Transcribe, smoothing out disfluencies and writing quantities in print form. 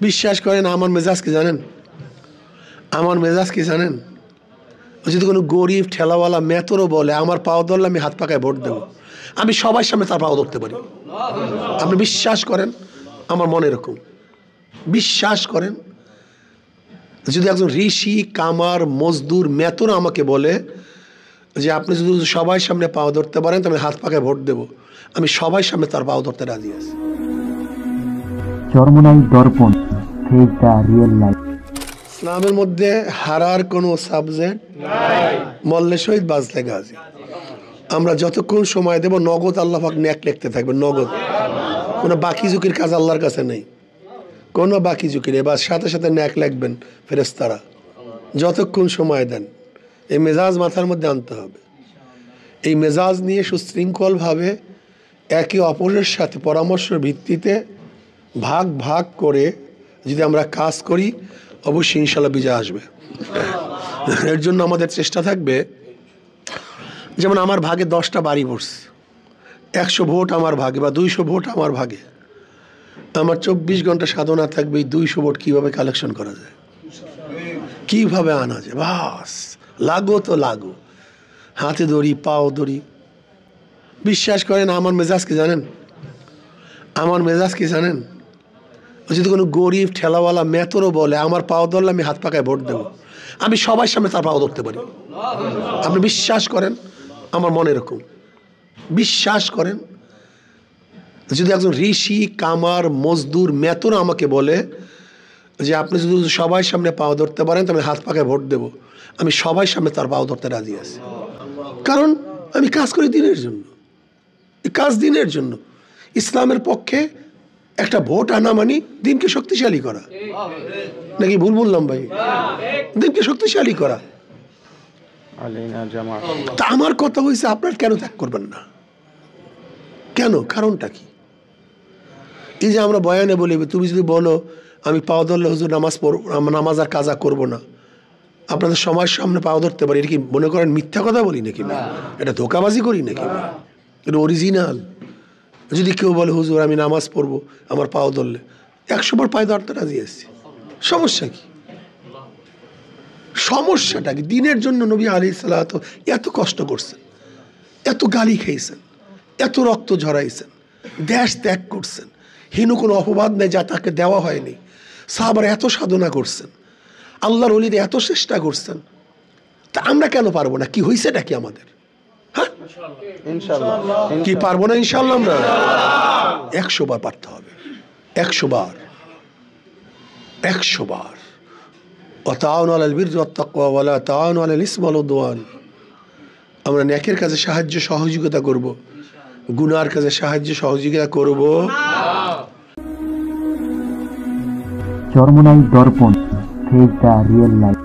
বিশ্বাস করেন আমার মেজাজ কি জানেন? আমার মেজাজ কি জানেন? যদি কোনো গরিব ঠেলাওয়ালা মেতরও বলে আমার পাও ধরলে আমি হাত পাকায় ভোট দেবো, আমি সবার সামনে তার পাও ধরতে পারি। আপনি বিশ্বাস করেন আমার মনে এরকম। বিশ্বাস করেন যদি একজন ঋষি কামার মজদুর মেতর আমাকে বলে যে আপনি যদি সবাই সামনে পাও ধরতে পারেন তো আমি হাত পাকায় ভোট দেবো, আমি সবাই সামনে তার পাও ধরতে রাজি আছি। চরমোনাই দর্পণ, ফেস দ্য রিয়েল লাইফ। ইসলামের মধ্যে হারার কোনো সাবজেক্ট নাই, মল্লে শহীদ বাজলে গাজী। আমরা যতক্ষণ সময় দেব নগদ আল্লাহ পাক নেক লিখতে থাকবে, নগদ। কোনো বাকি ঝুঁকির কাজ আল্লাহর কাছে নেই, কোনো বাকি ঝুঁকির। এবার সাথে সাথে নেক লিখবেন ফেরেশতারা যতক্ষণ সময় দেন। এই মেজাজ মাথার মধ্যে আনতে হবে। এই মেজাজ নিয়ে সুশৃঙ্খলভাবে একে অপরের সাথে পরামর্শের ভিত্তিতে ভাগ ভাগ করে যদি আমরা কাজ করি অবশ্যই ইনশাল্লাহ বিজয় আসবে। এর জন্য আমাদের চেষ্টা থাকবে, যেমন আমার ভাগে 10টা বাড়ি পড়ছে, 100 ভোট আমার ভাগে বা 200 ভোট আমার ভাগে। আমার 24 ঘন্টা সাধনা থাকবে এই 200 ভোট কীভাবে কালেকশন করা যায়, কীভাবে আনা যায়। বাস লাগো তো লাগো, হাতে ধরি পাও ধরি। বিশ্বাস করেন আমার মেজাজ কি জানেন? আমার মেজাজ কি জানেন? যদি কোনো গরিব ঠেলাওয়ালা মেতরও বলে আমার পাও ধরলে আমি হাত পাকায় ভোট দেবো, আমি সবার সামনে তার পাও ধরতে পারি। আপনি বিশ্বাস করেন আমার মনে এরকম। বিশ্বাস করেন যদি একজন ঋষি কামার মজদুর মেতর আমাকে বলে যে আপনি যদি সবাই সামনে পাও ধরতে পারেন তো আমি হাত পাকায় ভোট দেবো, আমি সবাই সামনে তার পাও ধরতে রাজি আছি। কারণ আমি কাজ করি দিনের জন্য, কাজ দিনের জন্য। ইসলামের পক্ষে একটা ভোট আনা মানে দিনকে শক্তিশালী করা, নাকি ভুল বললাম ভাই? দিনকে শক্তিশালী করা। তা আমার কথা হয়েছে আপনার কেন ত্যাগ করবেন না? কেন? কারণটা কি? এই যে আমরা বয়ানে বলি, তুমি যদি বলো আমি পাও ধরলে হুজুর নামাজ পড়ব, নামাজ আর কাজা করবো না, আপনাদের সমাজ সামনে পাও ধরতে পারি, এটা কি মনে করেন মিথ্যা কথা বলি নাকি? না, এটা ধোকাবাজি করি নাকি? এটা অরিজিনাল। যদি কেউ বলে হুজুর আমি নামাজ পড়বো আমার পাও ধরলে, 100 বার পায়ে ধরতে রাজি আসছি, সমস্যা কি? সমস্যাটা কি? দিনের জন্য নবী আলাইহিস সালাতু এত কষ্ট করছেন, এত গালি খেয়েছেন, এত রক্ত ঝরাইছেন, দেশ ত্যাগ করছেন, হীন কোনো অপবাদ নেই যা তাকে দেওয়া হয়নি। সাহাবারা এত সাধনা করছেন, আল্লাহর ওলিরা এত চেষ্টা করছেন, তা আমরা কেন পারবো না? কি হয়েছেটা কি আমাদের? হ্যাঁ কি পারবো না? ইনশাল্লাহ আমরা 100 বার পারতে হবে, 100 বার, 100 বার। ওয়াতাআওয়ানু আলাল বিররি ওয়াত তাকওয়া ওয়া লা তাআওয়ানু আলাল ইসমি ওয়াল উদওয়ান। আমরা নেকের কাজে সাহায্য সহযোগিতা করব, গুনার কাজে সাহায্য সহযোগিতা করব। চরমোনাই দর্পণ, ফেস দ্য রিয়েল লাইফ।